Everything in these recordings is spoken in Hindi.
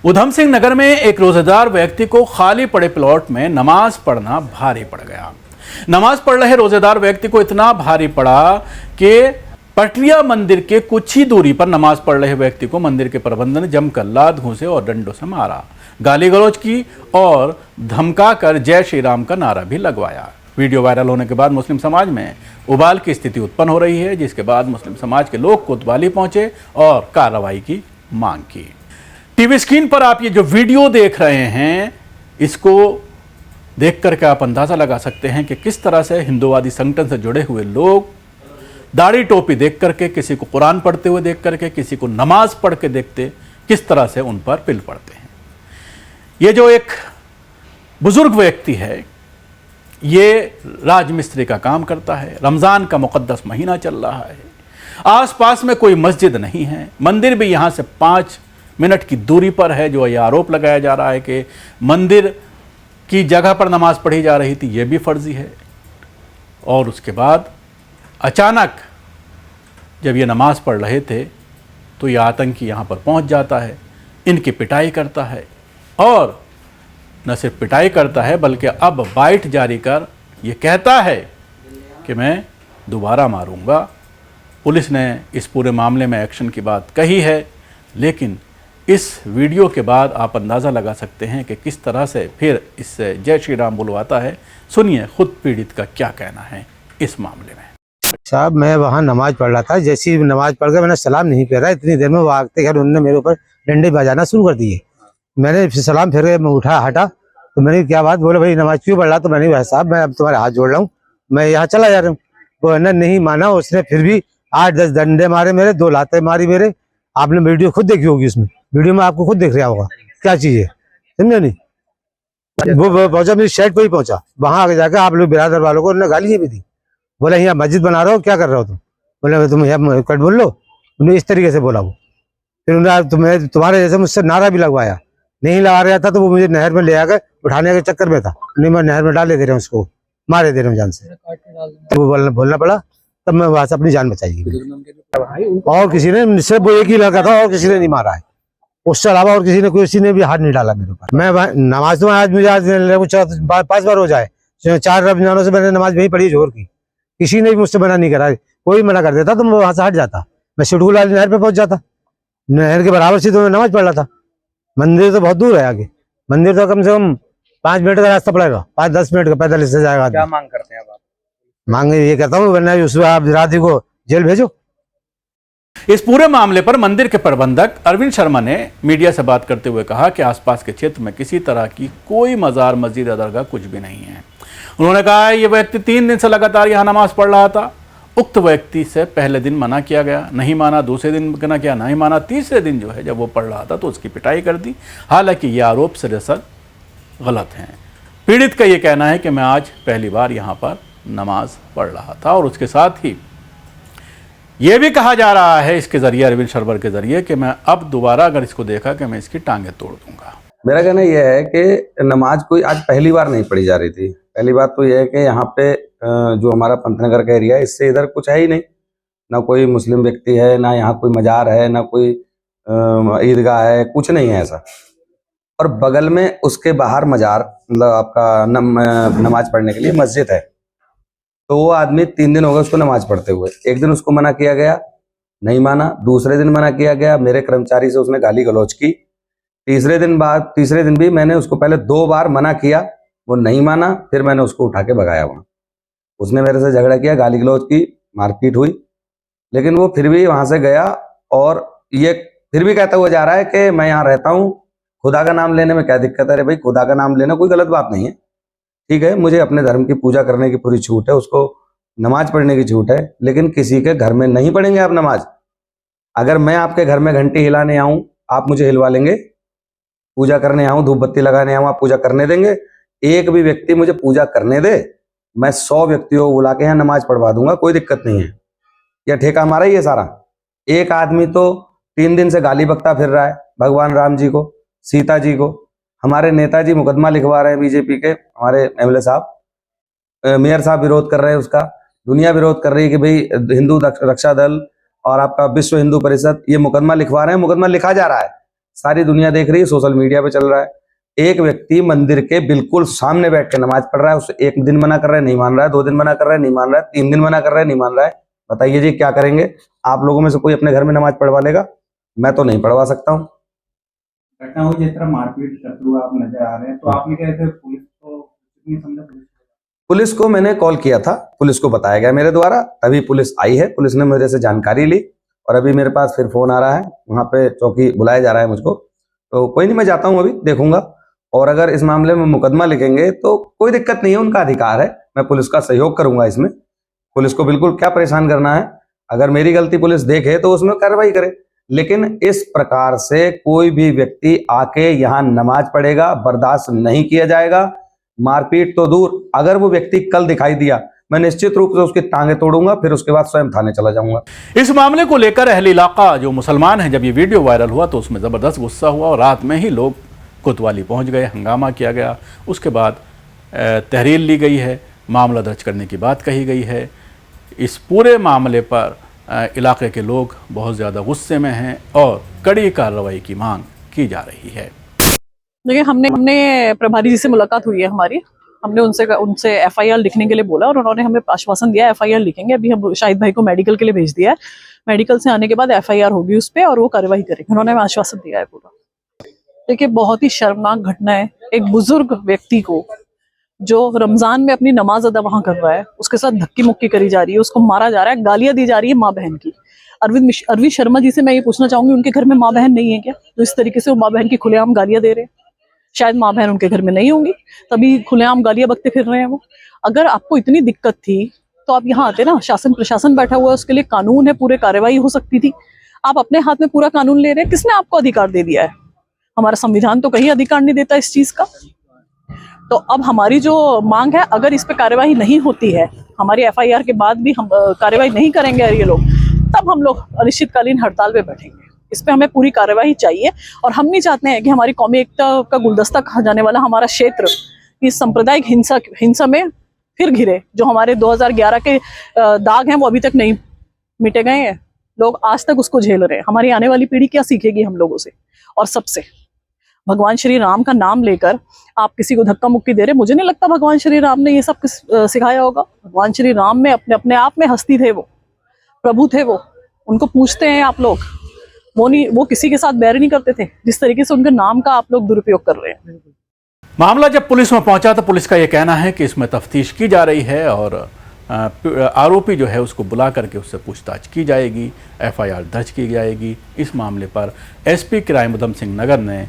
उधम सिंह नगर में एक रोजेदार व्यक्ति को खाली पड़े प्लॉट में नमाज पढ़ना भारी पड़ गया। नमाज पढ़ रहे रोजेदार व्यक्ति को इतना भारी पड़ा कि पटरिया मंदिर के कुछ ही दूरी पर नमाज पढ़ रहे व्यक्ति को मंदिर के प्रबंधन ने जमकर लात घूंसे और डंडों से मारा, गाली गलौज की और धमकाकर जय श्री राम का नारा भी लगवाया। वीडियो वायरल होने के बाद मुस्लिम समाज में उबाल की स्थिति उत्पन्न हो रही है, जिसके बाद मुस्लिम समाज के लोग कोतवाली पहुंचे और कार्रवाई की मांग की। टीवी स्क्रीन पर आप ये जो वीडियो देख रहे हैं, इसको देख करके आप अंदाजा लगा सकते हैं कि किस तरह से हिंदूवादी संगठन से जुड़े हुए लोग दाढ़ी टोपी देख करके, किसी को कुरान पढ़ते हुए देख करके, किसी को नमाज पढ़ के देखते, किस तरह से उन पर पिल पड़ते हैं। ये जो एक बुजुर्ग व्यक्ति है, ये राजमिस्त्री का काम करता है। रमज़ान का मुक़द्दस महीना चल रहा है, आसपास में कोई मस्जिद नहीं है, मंदिर भी यहाँ से 5 मिनट की दूरी पर है। जो ये आरोप लगाया जा रहा है कि मंदिर की जगह पर नमाज पढ़ी जा रही थी, ये भी फर्जी है। और उसके बाद अचानक जब ये नमाज पढ़ रहे थे तो ये आतंकी यहाँ पर पहुँच जाता है, इनकी पिटाई करता है और न सिर्फ पिटाई करता है बल्कि अब बाइट जारी कर ये कहता है कि मैं दोबारा मारूंगा। पुलिस ने इस पूरे मामले में एक्शन की बात कही है, लेकिन इस वीडियो के बाद आप अंदाज़ा लगा सकते हैं कि किस तरह से फिर इससे जय श्री राम बुलवाता है। सुनिए खुद पीड़ित का क्या कहना है इस मामले में। साहब, मैं वहाँ नमाज पढ़ रहा था। जैसी नमाज पढ़ के मैंने सलाम नहीं फेरा, इतनी देर में वो आगते खैर उन्होंने मेरे ऊपर डंडे बजाना शुरू कर दिए। मैंने फिर सलाम फेर के मैं उठा हटा तो मैंने क्या बात, बोले भाई नमाज क्यों पढ़ रहा? तो मैंने भाई साहब मैं अब तुम्हारे हाथ जोड़ रहा हूँ, मैं यहाँ चला जा रहा हूँ। वो नहीं माना, उसने फिर भी 8-10 डंडे मारे मेरे, 2 लातें मारी मेरे। आपने वीडियो खुद देखी होगी, उसमें वीडियो में आपको खुद दिख रहा होगा क्या चीज है, समझे नहीं? वो पहुंचा मेरी शर्ट पे ही पहुंचा, वहां आगे जाकर आप लोग बिरादर वालों को उन्होंने गाली भी दी। बोला यहाँ मस्जिद बना रहे हो, क्या कर रहे हो तुम? बोले तुम यहाँ कट बोल लो, उन्हें इस तरीके से बोला वो। फिर उन्होंने तुम्हारे जैसे मुझसे नारा भी लगवाया। नहीं लगा रहा था तो वो मुझे नहर में ले आकर उठाने के चक्कर में था। नहीं, मैं नहर में डाले दे रहा हूँ, उसको मारे दे रहे हूँ जान से। तो वो बोलना पड़ा, तब मैं वहां से अपनी जान बचाई। और किसी ने, सिर्फ वो एक ही लड़का था और किसी ने नहीं मारा है, उससे अलावा और किसी ने भी हाथ नहीं डाला मेरे ऊपर। मैं नमाज तो आज मुझे 5 बार हो जाए, 4 रमजानों से मैंने नमाज वहीं पढ़ी जोर की। किसी ने भी मुझसे मना नहीं करा। कोई मना कर देता तो मैं वहां से हट जाता, मैं शेडूल वाली नहर पे पहुंच जाता। नहर के बराबर से तो मैं नमाज पढ़ रहा था। मंदिर तो बहुत दूर है, आगे मंदिर तो कम से कम 5 मिनट का रास्ता पड़ेगा, 5-10 मिनट का पैदल इससे जाएगा। क्या मांग करते हैं आप? मांग ये करता हूँ, वरना उस आप राधे को जेल भेजो। इस पूरे मामले पर मंदिर के प्रबंधक अरविंद शर्मा ने मीडिया से बात करते हुए कहा कि आसपास के क्षेत्र में किसी तरह की कोई मजार, मस्जिद या दरगाह कुछ भी नहीं है। उन्होंने कहा ये व्यक्ति 3 दिन से लगातार यहाँ नमाज पढ़ रहा था। उक्त व्यक्ति से पहले दिन मना किया गया, नहीं माना। दूसरे दिन मना किया, नहीं माना। तीसरे दिन जो है जब वो पढ़ रहा था तो उसकी पिटाई कर दी। हालांकि ये आरोप सरासर गलत हैं। पीड़ित का ये कहना है कि मैं आज पहली बार यहाँ पर नमाज पढ़ रहा था। और उसके साथ ही ये भी कहा जा रहा है इसके जरिए, अरविंद शर्मा के जरिए, कि मैं अब दोबारा अगर इसको देखा कि मैं इसकी टांगें तोड़ दूंगा। मेरा कहना यह है कि नमाज कोई आज पहली बार नहीं पढ़ी जा रही थी। पहली बात तो यह है कि यहाँ पे जो हमारा पंतनगर का एरिया है, इससे इधर कुछ है ही नहीं, ना कोई मुस्लिम व्यक्ति है, ना यहाँ कोई मजार है, ना कोई ईदगाह है, कुछ नहीं है ऐसा। और बगल में उसके बाहर मजार, मतलब आपका नमाज पढ़ने के लिए मस्जिद है। तो वो आदमी 3 दिन हो गए उसको नमाज पढ़ते हुए। एक दिन उसको मना किया गया, नहीं माना। दूसरे दिन मना किया गया, मेरे कर्मचारी से उसने गाली गलौज की। तीसरे दिन भी मैंने उसको पहले 2 बार मना किया, वो नहीं माना। फिर मैंने उसको उठा के भगाया वहां। उसने मेरे से झगड़ा किया, गाली गलौज की, मारपीट हुई। लेकिन वो फिर भी वहां से गया और ये फिर भी कहता हुआ जा रहा है कि मैं यहाँ रहता हूँ, खुदा का नाम लेने में क्या दिक्कत है? अरे भाई, खुदा का नाम लेना कोई गलत बात नहीं है, ठीक है। मुझे अपने धर्म की पूजा करने की पूरी छूट है, उसको नमाज पढ़ने की छूट है, लेकिन किसी के घर में नहीं पढ़ेंगे आप नमाज। अगर मैं आपके घर में घंटी हिलाने आऊं, आप मुझे हिलवा लेंगे? पूजा करने आऊं, धूप बत्ती लगाने आऊं, आप पूजा करने देंगे? एक भी व्यक्ति मुझे पूजा करने दे, मैं 100 व्यक्तियों को बुला के यहाँ नमाज पढ़वा दूंगा, कोई दिक्कत नहीं है। यह ठेका हमारा ही है सारा। एक आदमी तो 3 दिन से गाली बकता फिर रहा है भगवान राम जी को, सीता जी को। हमारे नेताजी मुकदमा लिखवा रहे हैं, बीजेपी के हमारे एमएलए साहब, मेयर साहब विरोध कर रहे हैं उसका, दुनिया विरोध कर रही है कि भाई हिंदू रक्षा दल और आपका विश्व हिंदू परिषद ये मुकदमा लिखवा रहे हैं। मुकदमा लिखा जा रहा है, सारी दुनिया देख रही है, सोशल मीडिया पे चल रहा है। एक व्यक्ति मंदिर के बिल्कुल सामने बैठ के नमाज पढ़ रहा है, उसे एक दिन मना कर रहा है, नहीं मान रहा है, 2 दिन मना कर रहा है, नहीं मान रहा है, 3 दिन मना कर रहा है, नहीं मान रहा है। बताइए जी क्या करेंगे? आप लोगों में से कोई अपने घर में नमाज पढ़वा लेगा? मैं तो नहीं पढ़वा सकता हूँ। घटना हुई जिस तरह मारपीट करते हुए आप नजर आ रहे हैं, तो आपने क्या ऐसे पुलिस को नहीं समझा? पुलिस को मैंने कॉल किया था, पुलिस को बताया गया मेरे द्वारा, तभी पुलिस आई है। पुलिस ने मेरे से जानकारी ली और अभी मेरे पास फिर फोन आ रहा है, वहां पे चौकी बुलाया जा रहा है मुझको। तो कोई नहीं, मैं जाता हूँ, अभी देखूंगा। और अगर इस मामले में मुकदमा लिखेंगे तो कोई दिक्कत नहीं है, उनका अधिकार है, मैं पुलिस का सहयोग करूंगा इसमें। पुलिस को बिल्कुल क्या परेशान करना है, अगर मेरी गलती पुलिस देखे तो उसमें कार्रवाई करे। लेकिन इस प्रकार से कोई भी व्यक्ति आके यहाँ नमाज पढ़ेगा, बर्दाश्त नहीं किया जाएगा। मारपीट तो दूर, अगर वो व्यक्ति कल दिखाई दिया, मैं निश्चित रूप से उसकी टांगे तोड़ूंगा, फिर उसके बाद स्वयं थाने चला जाऊंगा। इस मामले को लेकर अहले इलाका जो मुसलमान हैं, जब ये वीडियो वायरल हुआ तो उसमें ज़बरदस्त गुस्सा हुआ और रात में ही लोग कोतवाली पहुंच गए, हंगामा किया गया। उसके बाद तहरीर ली गई है, मामला दर्ज करने की बात कही गई है। इस पूरे मामले पर इलाके के लोग बहुत ज़्यादा गुस्से में हैं और कड़ी कार्रवाई की मांग की जा रही है। देखिए, हमने प्रभारी जी से मुलाकात हुई है हमारी। हमने उनसे एफआईआर लिखने के लिए बोला और उन्होंने हमें आश्वासन दिया एफआईआर लिखेंगे। अभी हम शाहिद भाई को मेडिकल के लिए भेज दिया है, मेडिकल से आने के बाद एफआईआर होगी उस पर और वो कार्रवाई करेंगे। उन्होंने हमें आश्वासन दिया है पूरा। देखिए, बहुत ही शर्मनाक घटना है। एक बुजुर्ग व्यक्ति को जो रमजान में अपनी नमाज अदा वहां कर रहा है, उसके साथ धक्की मुक्की करी जा रही है, उसको मारा जा रहा है, गालियां दी जा रही है माँ बहन की। अरविंद शर्मा जी से मैं ये पूछना चाहूंगी, उनके घर में माँ बहन नहीं है क्या? तो इस तरीके से वो माँ बहन की खुलेआम गालियां दे रहे हैं। शायद माँ बहन उनके घर में नहीं होंगी, तभी खुलेआम गालियां बकते फिर रहे हैं वो। अगर आपको इतनी दिक्कत थी तो आप यहाँ आते ना, शासन प्रशासन बैठा हुआ है, उसके लिए कानून है, पूरे कार्रवाई हो सकती थी। आप अपने हाथ में पूरा कानून ले रहे हैं। किसने आपको अधिकार दे दिया है? हमारा संविधान तो कहीं अधिकार नहीं देता इस चीज का। तो अब हमारी जो मांग है, अगर इस पे कार्यवाही नहीं होती है, हमारी एफआईआर के बाद भी हम कार्यवाही नहीं करेंगे ये लोग, तब हम लोग अनिश्चितकालीन हड़ताल पे बैठेंगे। इस पे हमें पूरी कार्यवाही चाहिए और हम नहीं चाहते हैं कि हमारी कौमी एकता का गुलदस्ता कहा जाने वाला हमारा क्षेत्र इस सांप्रदायिक हिंसा में फिर घिरे। जो हमारे 2011 के दाग हैं वो अभी तक नहीं मिटे गए हैं, लोग आज तक उसको झेल रहे हैं। हमारी आने वाली पीढ़ी क्या सीखेगी हम लोगों से? और सबसे भगवान श्री राम का नाम लेकर आप किसी को धक्का मुक्की दे रहे। मुझे नहीं लगता भगवान श्री राम ने ये सब सिखाया होगा। भगवान श्री राम में अपने आप में हस्ती थे, वो प्रभु थे, वो उनको पूछते हैं आप लोग। वो किसी के साथ बैर नहीं करते थे, जिस तरीके से उनके नाम का आप लोग दुरुपयोग कर रहे हैं। मामला जब पुलिस में पहुंचा तो पुलिस का यह कहना है कि इसमें तफ्तीश की जा रही है और आरोपी जो है उसको बुला करके उससे पूछताछ की जाएगी, एफआईआर दर्ज की जाएगी। इस मामले पर एसपी क्राइम उधम सिंह नगर ने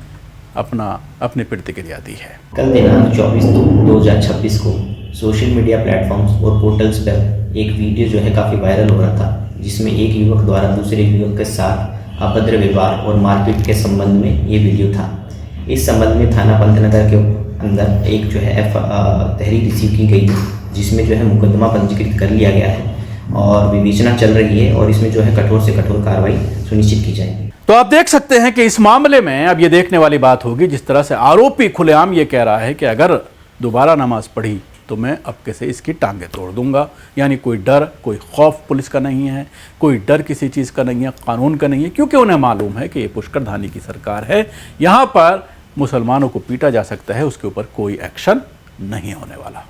अपनी प्रतिक्रिया दी है। कल दिनांक 24/2/2026 को सोशल मीडिया प्लेटफॉर्म्स और पोर्टल्स पर एक वीडियो जो है काफ़ी वायरल हो रहा था, जिसमें एक युवक द्वारा दूसरे युवक के साथ अभद्र व्यवहार और मारपीट के संबंध में ये वीडियो था। इस संबंध में थाना पंतनगर के अंदर एक जो है तहरीर रिसीव की गई है, जिसमें जो है मुकदमा पंजीकृत कर लिया गया है और विवेचना चल रही है और इसमें जो है कठोर से कठोर कार्रवाई सुनिश्चित की जाएगी। तो आप देख सकते हैं कि इस मामले में अब ये देखने वाली बात होगी, जिस तरह से आरोपी खुलेआम ये कह रहा है कि अगर दोबारा नमाज पढ़ी तो मैं अब कैसे इसकी टांगे तोड़ दूंगा। यानी कोई डर, कोई खौफ पुलिस का नहीं है, कोई डर किसी चीज़ का नहीं है, कानून का नहीं है, क्योंकि उन्हें मालूम है कि ये पुष्कर धानी की सरकार है, यहाँ पर मुसलमानों को पीटा जा सकता है, उसके ऊपर कोई एक्शन नहीं होने वाला।